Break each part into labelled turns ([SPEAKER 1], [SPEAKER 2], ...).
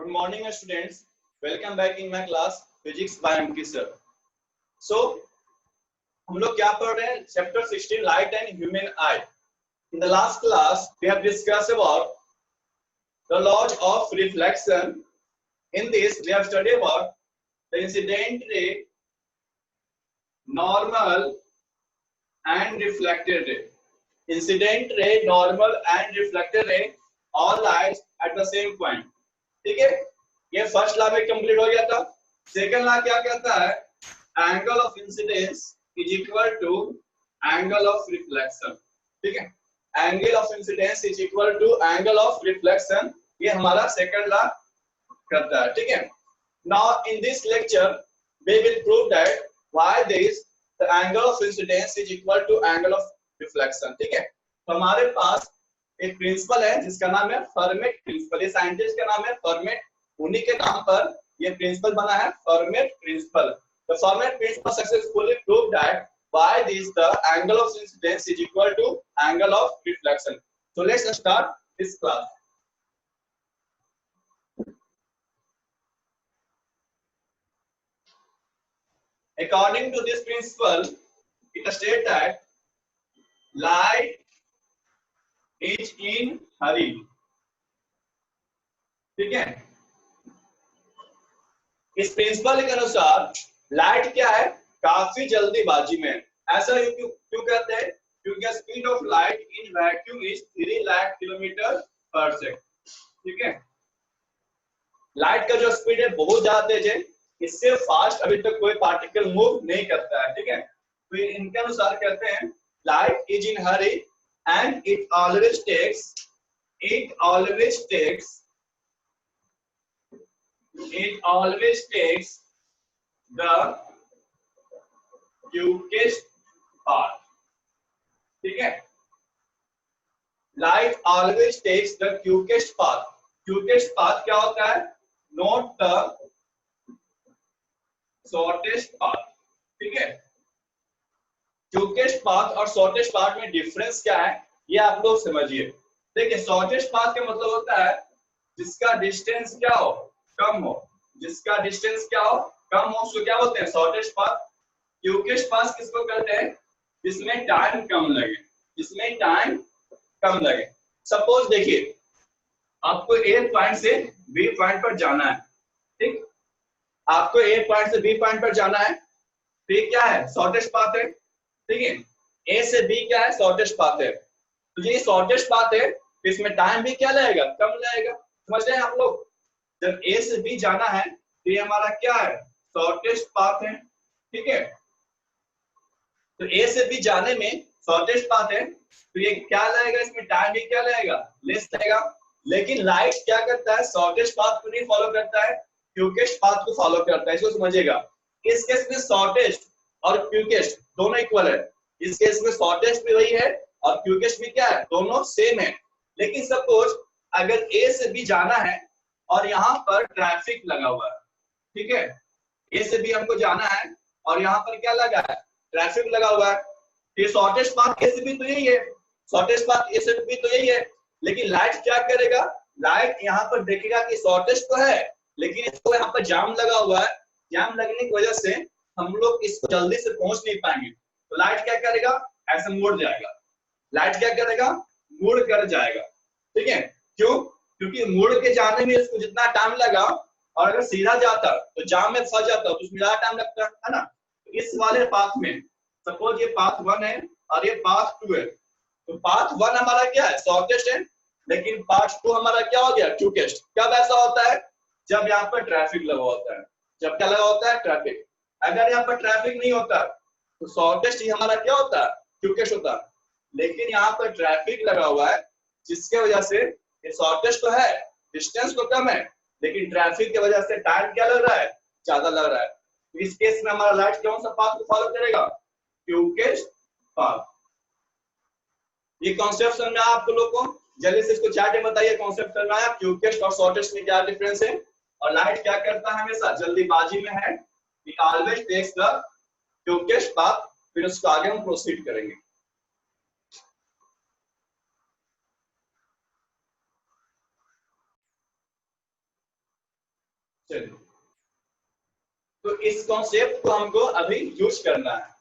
[SPEAKER 1] Good morning, students. Welcome back in my class Physics by MK sir. So, हम लोग क्या पढ़ रहे हैं? Chapter 16, Light and Human Eye. In the last class, we have discussed about the laws of reflection. In this, we have studied about the incident ray, normal, and reflected ray. Incident ray, normal, and reflected ray, all lies at the same point. ठीक है, ये first law में complete हो गया था. Second law क्या कहता है? Angle of incidence is equal to angle of reflection. ठीक है, angle of incidence is equal to angle of reflection, ये हमारा सेकंड लॉ करता है. ठीक है, now in this lecture we will prove that why this the angle of incidence is equal to angle of reflection. ठीक है, तो हमारे पास एक प्रिंसिपल है जिसका नाम है फर्मेट प्रिंसिपल. ये साइंटिस्ट का नाम है फर्मेट, उन्हीं के नाम पर ये प्रिंसिपल बना है, Fermat principle. The Fermat principle successfully prove that why this the angle of incidence is equal to angle of reflection. So let's start this class. According to this principle, it states that light is in hurry. ठीक है, इस principal के अनुसार light क्या है? काफी जल्दीबाजी में. ऐसा क्यों कहते हैं? क्योंकि speed of light in vacuum is 3 lakh kilometre पर सेकंड. ठीक है, लाइट का जो स्पीड है बहुत ज्यादा तेज है, इससे फास्ट अभी तक कोई पार्टिकल मूव नहीं करता है. ठीक है, तो इनके अनुसार कहते हैं light is in Hari and it always takes the quickest path. ठीक है, light always takes the quickest path. quickest path क्या होता है? not the shortest path. ठीक है, शॉर्टेस्ट पाथ और शॉर्टेस्ट पाथ में डिफरेंस क्या है ये आप लोग समझिए. देखिए, शॉर्टेस्ट पाथ का मतलब होता है जिसका डिस्टेंस क्या हो? कम हो. जिसका डिस्टेंस क्या हो? कम हो, उसको क्या बोलते हैं? Shortest path. क्विकेस्ट पाथ किसको कहते हैं? जिसमें टाइम कम लगे. जिसमें टाइम कम लगे. सपोज देखिए, आपको ए पॉइंट से बी पॉइंट पर जाना है. ठीक, आपको ए पॉइंट से बी पॉइंट पर जाना है, तो ये क्या है? शॉर्टेस्ट पाथ है. ठीक है, ए से बी क्या है? शॉर्टेस्ट पाथ है. तो ये शॉर्टेस्ट पाथ है, इसमें टाइम भी क्या लगेगा? कम लगेगा. समझ रहे हैं आप लोग? जब ए से बी जाना है तो ये हमारा क्या है? शॉर्टेस्ट पाथ है. ठीक है, तो ए से बी जाने में शॉर्टेस्ट पाथ है, तो ये क्या लगेगा? इसमें टाइम भी क्या लगेगा? लेस लगेगा. लेकिन लाइट क्या करता है? शॉर्टेस्ट पाथ को नहीं फॉलो करता है, क्विकेस्ट पाथ को फॉलो करता है. इसको समझिएगा. इस केस में शॉर्टेस्ट और क्विकेस्ट दोनों इक्वल है. इस केस में शॉर्टेस्ट भी वही है और क्विकेस्ट भी क्या है? दोनों सेम है. लेकिन सपोज अगर ए से बी जाना है और यहाँ पर ट्रैफिक लगा हुआ है. ठीक है, ए से बी हमको जाना है और यहाँ पर क्या लगा है? ट्रैफिक लगा हुआ है. ये शॉर्टेस्ट पाथ ए से बी तो यही है, शॉर्टेस्ट पाथ ए से बी तो यही है. लेकिन लाइट क्या करेगा? लाइट यहाँ पर देखेगा कि शॉर्टेस्ट तो है, लेकिन इसको यहाँ पर जाम लगा हुआ है. जाम लगने की वजह से हम लोग इसको जल्दी से पहुंच नहीं पाएंगे. तो लाइट क्या करेगा? ऐसे मुड़ जाएगा. लाइट क्या करेगा? मुड़ कर जाएगा. ठीक है, क्यों? क्योंकि मुड़ के जाने में इसको जितना टाइम लगा और अगर सीधा जाता तो जाम में फंस जाता तो उसमें ज्यादा टाइम लगता है ना. तो इस वाले पाथ में सपोज ये पाथ 1 है और ये पाथ 2 है, तो पाथ 1 हमारा क्या है? शॉर्टेस्ट है. लेकिन पाथ 2 हमारा क्या हो गया? क्विकेस्ट. कब ऐसा होता है? जब यहाँ पर ट्रैफिक लगा होता है. जब क्या लगा होता है? ट्रैफिक. अगर यहाँ पर ट्रैफिक नहीं होता तो शॉर्टेस्ट ही हमारा क्या होता है? क्विकेस्ट होता. लेकिन यहाँ पर ट्रैफिक लगा हुआ है जिसके वजह से ये शॉर्टेस्ट तो है, डिस्टेंस तो कम है, लेकिन ट्रैफिक की वजह से टाइम क्या लग रहा है? ज्यादा लग रहा है. तो इस केस में हमारा लाइट कौन सा पाथ को फॉलो करेगा? Quickest path. ये कॉन्सेप्ट समझ में आया आप लोगों को? जल्दी से इसको चैट में बताइए, कॉन्सेप्ट समझ में आया? क्विकेस्ट और शॉर्टेस्ट में क्या डिफरेंस है? और लाइट क्या करता है? हमेशा जल्दीबाजी में है. It always takes the quickest path. फिर उसको आगे हम प्रोसीड करेंगे. चलिए, तो इस कॉन्सेप्ट को हमको अभी यूज करना है।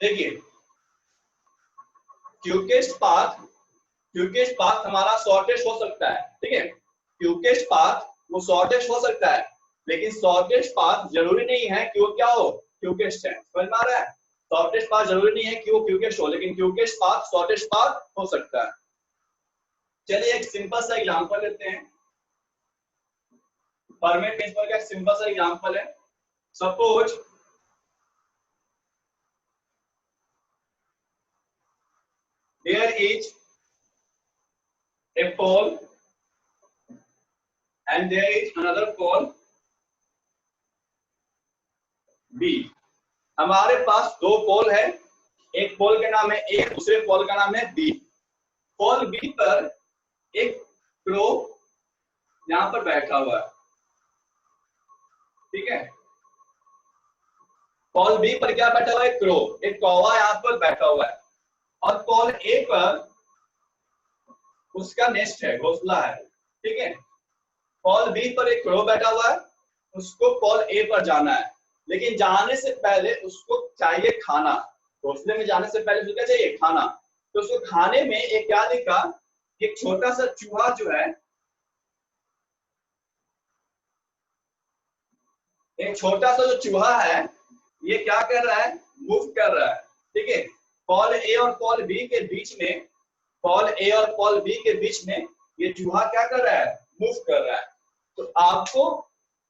[SPEAKER 1] देखिए, क्यूकेस्ट पाथ हमारा शॉर्टेस्ट हो सकता है, ठीक है। क्यूकेस्ट पाथ वो शॉर्टेस्ट हो सकता है, लेकिन शॉर्टेस्ट पाथ जरूरी नहीं है कि वो क्या हो, क्यूकेस्ट है। समझ में आ रहा है? शॉर्टेस्ट पाथ जरूरी नहीं है कि वो क्यूकेस्ट हो, लेकिन क्यूकेस्ट पाथ शॉर्टेस्ट पाथ हो सकता है। चलिए एक सिंपल सा एग्जांपल लेते हैं। फर्मेट प्रिंसिपल का एक सिंपल सा एग्जांपल है। Suppose there is a pole and there is another pole B। हमारे पास दो पोल है, एक पोल का नाम है ए, दूसरे पोल का नाम है बी। पोल बी पर एक क्रो यहां पर बैठा हुआ है, ठीक है। पोल बी पर क्या बैठा हुआ है, क्रो, एक कौवा यहां पर बैठा हुआ है। और पोल ए पर उसका नेस्ट है, घोंसला है, ठीक है। पोल बी पर एक क्रो बैठा हुआ है, उसको पोल ए पर जाना है, लेकिन जाने से पहले उसको चाहिए खाना। घोंसले में जाने से पहले उसको क्या चाहिए, खाना। तो उसको खाने में एक क्या दिखा, एक छोटा सा चूहा जो है, एक छोटा सा जो चूहा है, ये क्या कर रहा है, मूव कर रहा है, ठीक है। पोल ए और पोल बी के बीच में, पोल ए और पोल बी के बीच में ये चूहा क्या कर रहा है, मूव कर रहा है। तो आपको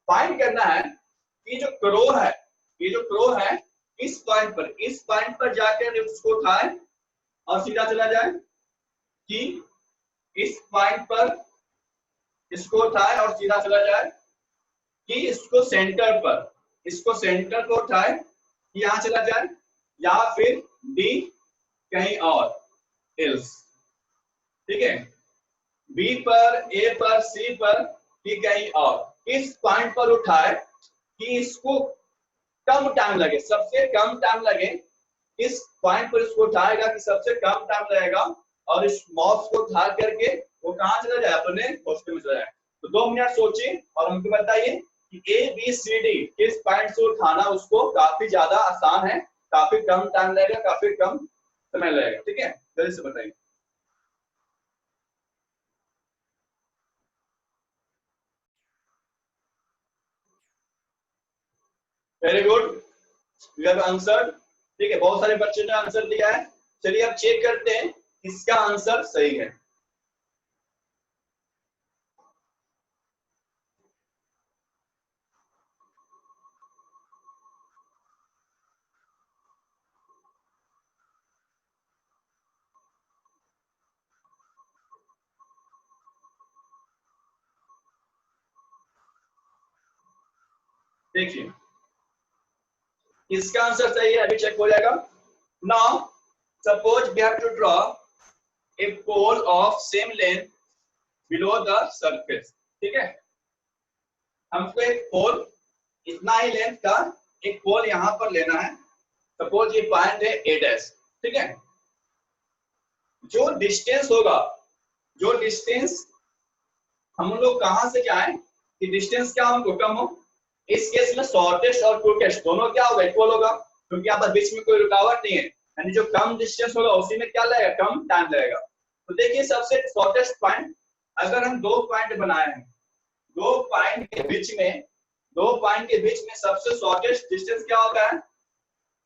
[SPEAKER 1] फाइंड करना है कि जो क्रो है, ये जो क्रो है, इस पॉइंट पर जाकर उसको उठाए और सीधा चला जाए, कि इस पॉइंट पर इसको उठाए और सीधा चला जाए, कि इसको सेंटर पर, इसको सेंटर पर उठाए कि यहां चला जाए, या फिर डी कहीं और एल्स, ठीक है। बी पर, ए पर, सी पर, डी कहीं और। इस पॉइंट पर उठाए कि इसको कम टाइम लगे, सबसे कम टाइम लगे, इस पॉइंट पर इसको उठाएगा कि सबसे कम टाइम लगेगा, और इस माउस को उठा करके वो कहां चला जाए, अपने हॉस्टल में चला जाए। तो 2 मिनट सोचिए और हमको बताइए कि ए बी सी डी किस पॉइंट से उठाना उसको काफी ज्यादा आसान है, काफी कम टाइम लगेगा, काफी कम समय लगेगा, ठीक है। जल्दी से बताइए। Very good, you have answer, ठीक है। बहुत सारे बच्चों ने आंसर दिया है। चलिए अब चेक करते हैं किसका आंसर सही है। देखिए किसका आंसर सही है, अभी चेक हो जाएगा। Now suppose we have to draw a pole of same length below the surface, ठीक है। हमको एक पोल इतना ही लेंथ का एक पोल यहां पर लेना है। सपोज ये पॉइंट है ए डैश, ठीक है। जो डिस्टेंस होगा, जो डिस्टेंस हम लोग कहां से जाएं कि डिस्टेंस क्या हमको कम हो, इस केस में शॉर्टेस्ट और क्विकेस्ट दोनों क्या होगा, इक्वल होगा, क्योंकि यहाँ पर बीच में कोई रुकावट नहीं है। यानी जो कम डिस्टेंस होगा उसी में क्या लगेगा, कम टाइम लगेगा। तो देखिए सबसे शॉर्टेस्ट पॉइंट, अगर हम दो पॉइंट बनाए हैं, दो पॉइंट के बीच में, दो पॉइंट के बीच में सबसे शॉर्टेस्ट डिस्टेंस क्या होता है,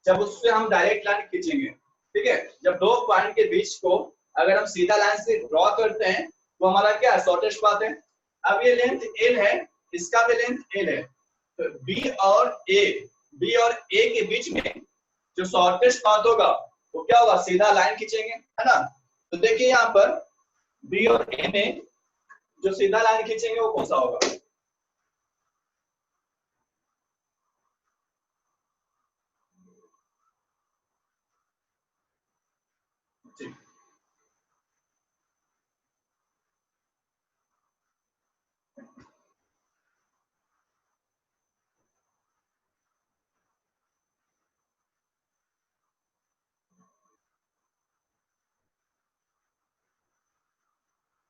[SPEAKER 1] जब उससे हम डायरेक्ट लाइन खींचेंगे, ठीक है। जब दो पॉइंट के बीच को अगर हम सीधा लाइन से ड्रॉ करते हैं तो हमारा क्या है, शॉर्टेस्ट पाथ है। अब ये लेंथ एल है, इसका भी लेंथ एल है, तो बी और ए, बी और ए के बीच में जो शॉर्टेस्ट पाथ होगा वो क्या होगा, सीधा लाइन खींचेंगे, है ना। तो देखिए यहाँ पर बी और ए में जो सीधा लाइन खींचेंगे वो कौन सा होगा।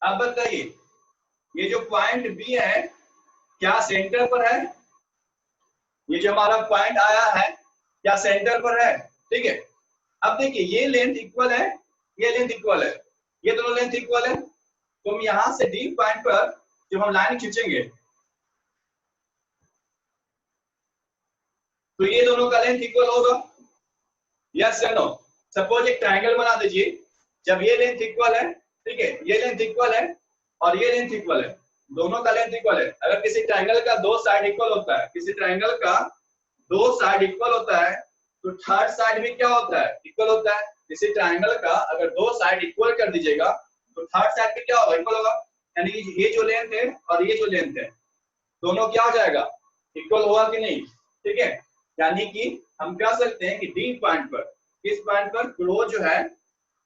[SPEAKER 1] अब बताइए ये जो पॉइंट बी है क्या सेंटर पर है? ये जो हमारा पॉइंट आया है क्या सेंटर पर है? ठीक है। अब देखिए ये लेंथ इक्वल है, ये लेंथ इक्वल है, ये दोनों लेंथ इक्वल है, तो हम यहां से डी पॉइंट पर जब हम लाइन खींचेंगे तो ये दोनों का लेंथ इक्वल होगा, यस या नो? सपोज एक ट्रायंगल बना दीजिए, जब ये लेंथ इक्वल है, ठीक है, ये लेंथ इक्वल है और ये लेंथ इक्वल है, दोनों का लेंथ इक्वल है। अगर किसी ट्रायंगल का दो साइड इक्वल होता है, किसी ट्रायंगल का दो साइड इक्वल होता है तो थर्ड साइड भी क्या होता है? इक्वल होता है। किसी ट्रायंगल का अगर दो साइड इक्वल कर दीजिएगा तो थर्ड साइड भी क्या होगा? इक्वल होगा। यानी ये जो लेंथ है और ये जो लेंथ है दोनों क्या हो जाएगा? इक्वल होगा कि नहीं? ठीक है। यानी कि हम कह सकते हैं कि डी पॉइंट पर, किस पॉइंट पर क्लो जो है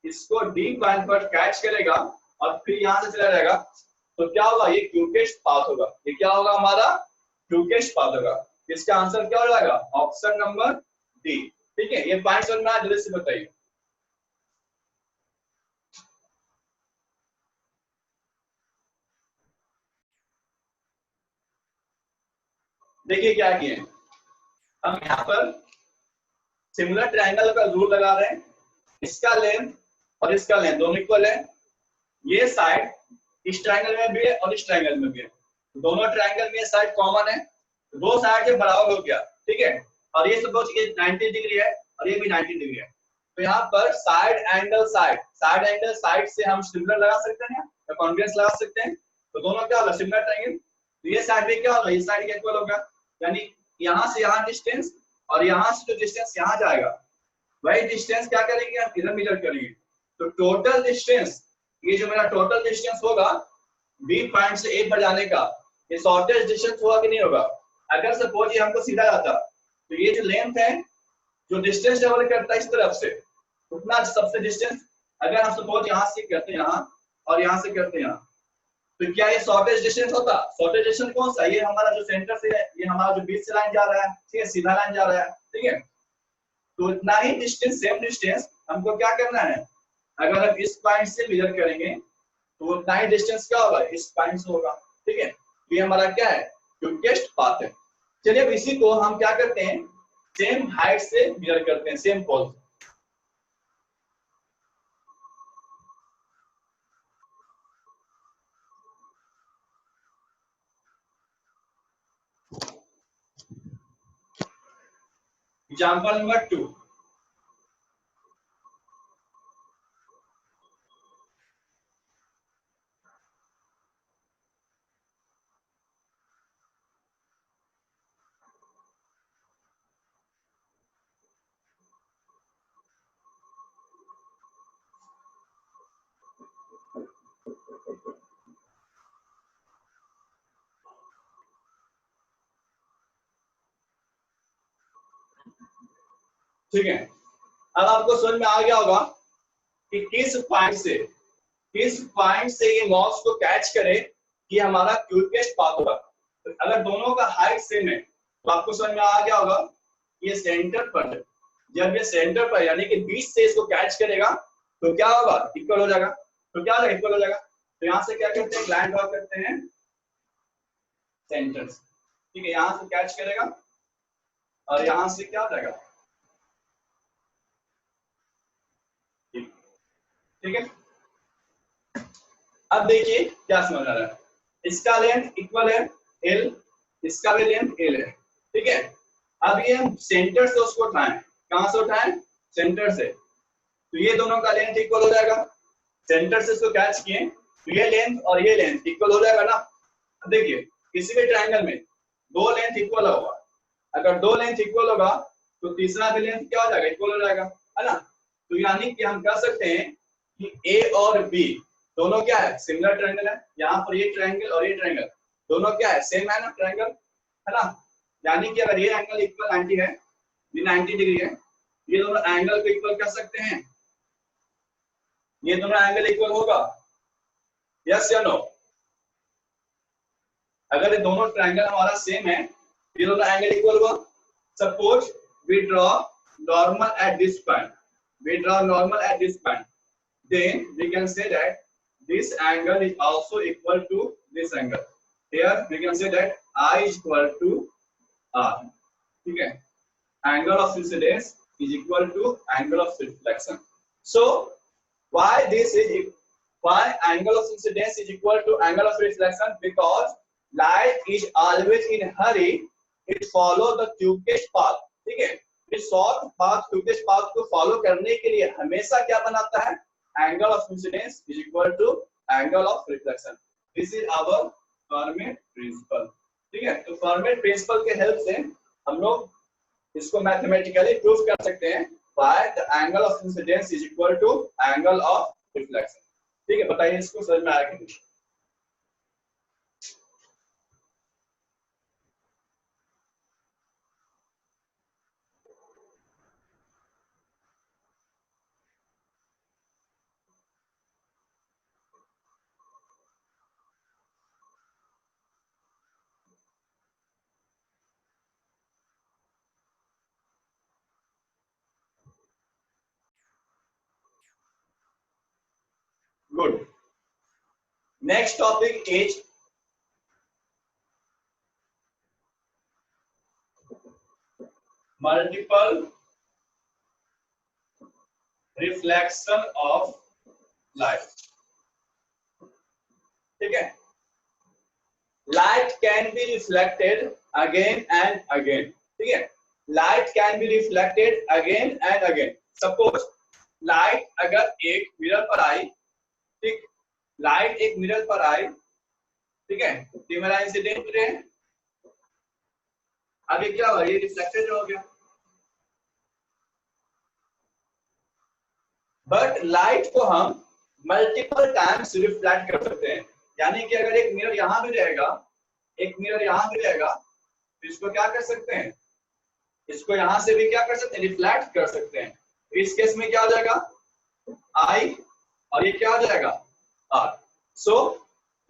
[SPEAKER 1] इसको डी पॉइंट पर कैच करेगा और फिर यहां से चला जाएगा तो क्या होगा? ये क्यूटेस्ट पाथ होगा। ये क्या होगा? हमारा क्यूटेस्ट पाथ होगा। इसका आंसर क्या हो जाएगा? Option number D. ठीक है, ये पॉइंट समझ में आया? जल्दी से बताइए। देखिए क्या किए हम यहाँ पर सिमिलर ट्रायंगल का रूल लगा रहे हैं, इसका लेंथ और इसका लेंथ दोनों इक्वल है, ये साइड इस ट्रायंगल में भी है और इस ट्रायंगल में भी है, दोनों ट्रायंगल में साइड कॉमन है, दो साइड से बराबर हो गया। ठीक है, और ये सपोज ये 90 डिग्री है और ये भी 90 डिग्री है, तो यहाँ पर साइड एंगल साइड से हम सिमिलर लगा सकते हैं या कॉन्ग्रुएंस लगा सकते हैं, तो दोनों क्या होगा? Similar triangle. तो ये साइड भी क्या होगा? ये साइड के इक्वल होगा। यानी यहाँ से यहाँ डिस्टेंस और यहाँ से जो डिस्टेंस यहाँ जाएगा वही डिस्टेंस क्या करेंगे? हम इधर मेजर करेंगे, तो टोटल डिस्टेंस, ये जो मेरा टोटल डिस्टेंस होगा बी पॉइंट से ए पर जाने का, ये शॉर्टेस्ट डिस्टेंस होगा कि नहीं होगा? अगर सपोज ये हमको सीधा जाता तो ये जो लेंथ है जो डिस्टेंस ट्रेवल करता है इस तरफ से उतना सबसे डिस्टेंस, अगर हम सपोज यहाँ से करते हैं यहाँ और यहाँ से करते हैं यहाँ, तो क्या ये शॉर्टेस्ट डिस्टेंस होता? शॉर्टेस्ट डिस्टेंस कौन सा? ये हमारा जो सेंटर से है, ये हमारा जो बीच से लाइन जा रहा है, ठीक है, सीधा लाइन जा रहा है। ठीक है, तो इतना ही डिस्टेंस, सेम डिस्टेंस हमको क्या करना है? अगर हम इस पॉइंट से मेजर करेंगे तो उतना ही डिस्टेंस क्या होगा? इस पॉइंट से होगा। ठीक है, तो ये हमारा क्या है? क्विकेस्ट पाथ है। चलिए अब इसी को हम क्या करते हैं? सेम हाइट से मेजर करते हैं, सेम पोल। एग्जांपल नंबर 2, ठीक है। अब आपको समझ में आ गया होगा कि किस पॉइंट से ये माउस को कैच करे कि हमारा क्विकेस्ट पाथ होगा। तो अगर दोनों का हाइट सेम है तो आपको समझ में आ गया होगा ये सेंटर पर है। जब ये सेंटर पर यानी कि बीच से इसको कैच करेगा तो क्या होगा? इक्वल हो जाएगा। तो क्या हो जाएगा? इक्वल हो जाएगा। तो यहाँ से क्या करते हैं? लाइन ड्रॉ करते हैं सेंटर से। ठीक है, यहाँ से कैच करेगा और यहाँ से क्या हो जाएगा? ठीक है, अब देखिए क्या समझ आ रहा है। इसका लेंथ इक्वल है एल, इसका भी लेंथ एल है। ठीक है, अब ये हम सेंटर से उसको उठाएं, कहां से उठाएं? सेंटर से, तो ये दोनों का लेंथ इक्वल हो जाएगा। सेंटर से इसको कैच किए तो ये लेंथ और ये लेंथ इक्वल हो जाएगा ना। अब देखिए किसी भी ट्रायंगल में दो लेंथ इक्वल होगा, अगर दो लेंथ इक्वल होगा तो तीसरा भी लेंथ क्या हो जाएगा? इक्वल हो जाएगा, है ना। तो यानी कि हम कह सकते हैं कि ए और बी दोनों क्या है? सिमिलर ट्रायंगल है। यहाँ पर ये ट्रायंगल और ये ट्रायंगल दोनों क्या है? सेम है ना ट्रायंगल, है ना। यानी कि अगर ये एंगल इक्वल 90 है, ये 90 डिग्री है, ये दोनों एंगल को इक्वल कर सकते हैं, ये दोनों एंगल इक्वल होगा, यस या नो? अगर ये दोनों ट्रायंगल हमारा सेम है, ये दोनों एंगल इक्वल हुआ। Suppose we draw normal at this point, then we can say that this angle is also equal to this angle. Here we can say that I is equal to R. ठीक है, angle of incidence is equal to angle of reflection. So why this is, why angle of incidence is equal to angle of reflection? Because light is always in hurry, it follow the quickest path. ठीक है, इस short path quickest path को follow करने के लिए हमेशा क्या बनाता है, angle of incidence is equal to angle of reflection. This is our Fermat principle. ठीक है, तो Fermat principle के हेल्प से हम लोग इसको मैथमेटिकली प्रूव कर सकते हैं why the angle of incidence is equal to angle of reflection. ठीक है, बताइए इसको समझ में आया कि नहीं? Good. Next topic is multiple reflection of light. ठीक है, light can be reflected again and again. ठीक है, light can be reflected again and again. Suppose light अगर एक मिरर पर आई, ठीक, लाइट एक मिरर पर आई, ठीक है, ये मेरा इंसिडेंट रे, अभी क्या हुआ, ये रिफ्लेक्टेड हो गया. बट लाइट को हम मल्टीपल टाइम्स रिफ्लेक्ट कर सकते हैं. यानी कि अगर एक मिरर यहां भी रहेगा, एक मिरर यहां भी रहेगा, तो इसको क्या कर सकते हैं, इसको यहां से भी क्या कर सकते हैं, रिफ्लेक्ट कर सकते हैं. इस केस में क्या हो जाएगा, आई, और ये क्या हो जाएगा, R. So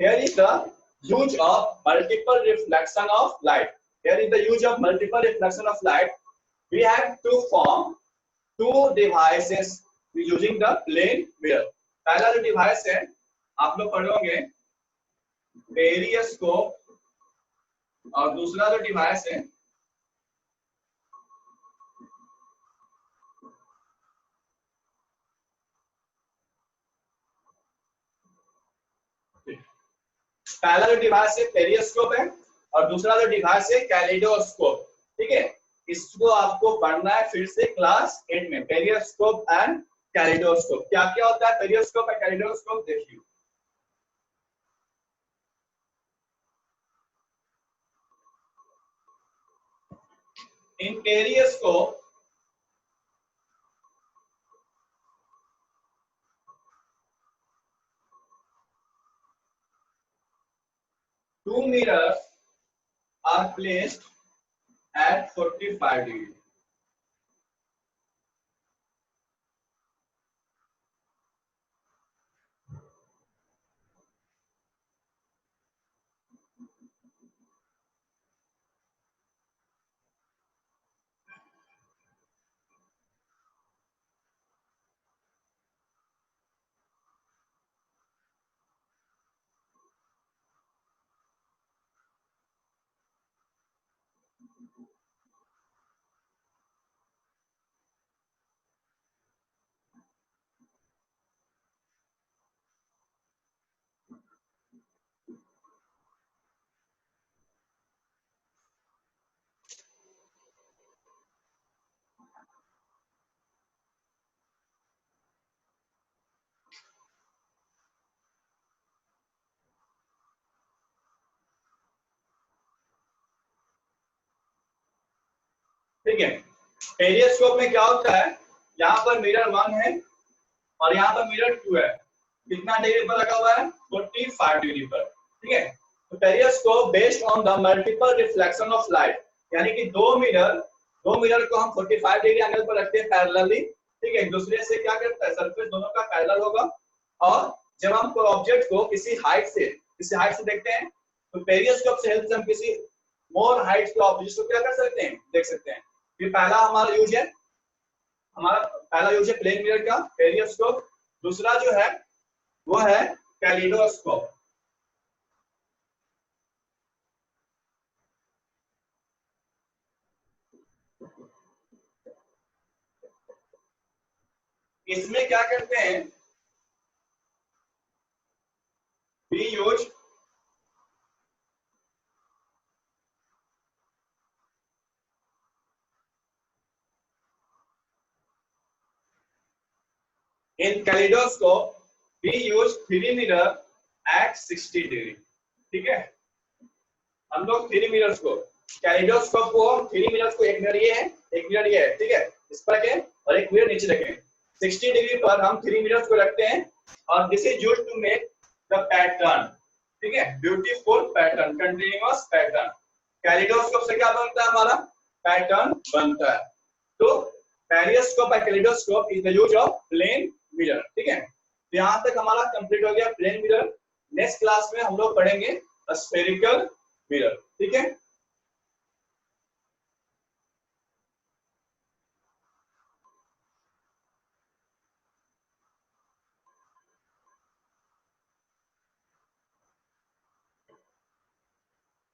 [SPEAKER 1] here is the use of multiple reflection of light. Here is the use of multiple reflection of light. We have to form two devices using the plane mirror. पहला जो डिवाइस है आप लोग पढ़ोगे पेरियोस्कोप, और दूसरा जो device है पहला जो डिवाइस है पेरियोस्कोप है, और दूसरा जो डिवाइस है कैलिडोस्कोप. ठीक है, इसको आपको पढ़ना है फिर से क्लास 8 में, पेरियोस्कोप एंड कैलिडोस्कोप. क्या क्या होता है पेरियोस्कोप और कैलिडोस्कोप, देखिए. इन पेरियोस्कोप two mirrors are placed at 45 degrees. ठीक है, पेरियोस्कोप में क्या होता है, यहाँ पर मिरर 1 है और यहाँ पर मिरर 2 है. कितना डिग्री पर लगा हुआ है, 45 डिग्री पर. ठीक है, तो periscope based on the multiple reflection of light, यानी कि दो मिरर को हम 45 डिग्री एंगल पर रखते हैं पैरेलली. ठीक है, एक दूसरे से क्या करता है, सरफेस दोनों का पैरेलल होगा. और जब हम ऑब्जेक्ट को किसी हाइट से देखते हैं, तो पेरियोस्कोप से हेल्प से हम किसी मोर हाइट के ऑब्जेक्ट को क्या कर सकते हैं, देख सकते हैं. ये पहला हमारा यूज है, प्लेन मिरर का पेरियोस्कोप. दूसरा जो है वो है कैलिडोस्कोप। इसमें क्या करते हैं, we use in kaleidoscope we use 3 mirror at 60 degree. ठीक है, हम लोग 3 मिरर्स को, कैलिडोस्कोप को 3 मिरर्स को, एक मिरर ये है, एक मिरर ये है, ठीक है, इस पर रखें और एक मिरर नीचे रखें। 60 डिग्री पर हम 3 मिरर्स को रखते हैं और this is used to make the pattern. ठीक है, beautiful pattern, continuous pattern. Kaleidoscope से क्या बनता है, हमारा पैटर्न बनता है। तो पेरिस्कोप और kaleidoscope is the use of plane mirror. ठीक है, तो यहाँ तक हमारा कंप्लीट हो गया प्लेन मिरर। नेक्स्ट क्लास में हम लोग पढ़ेंगे स्फेरिकल मिरर। ठीक है,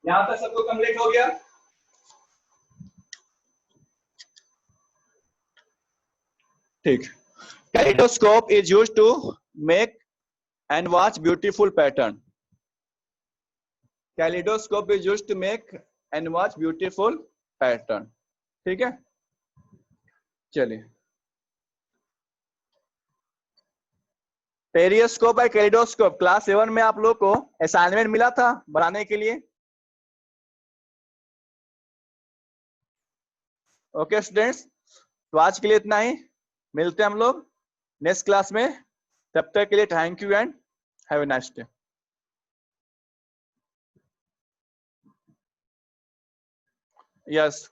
[SPEAKER 1] यहां तक सबको कंप्लीट हो गया। ठीक, kaleidoscope is used to make and watch beautiful pattern. Kaleidoscope is used to make and watch beautiful pattern. ठीक है, चलिए, पेरिस्कोप और कैलिडोस्कोप क्लास 7 में आप लोग को असाइनमेंट मिला था बनाने के लिए। ओके स्टूडेंट्स, तो आज के लिए इतना ही, मिलते हैं हम लोग नेक्स्ट क्लास में। तब तक के लिए thank you and have a nice day. Yes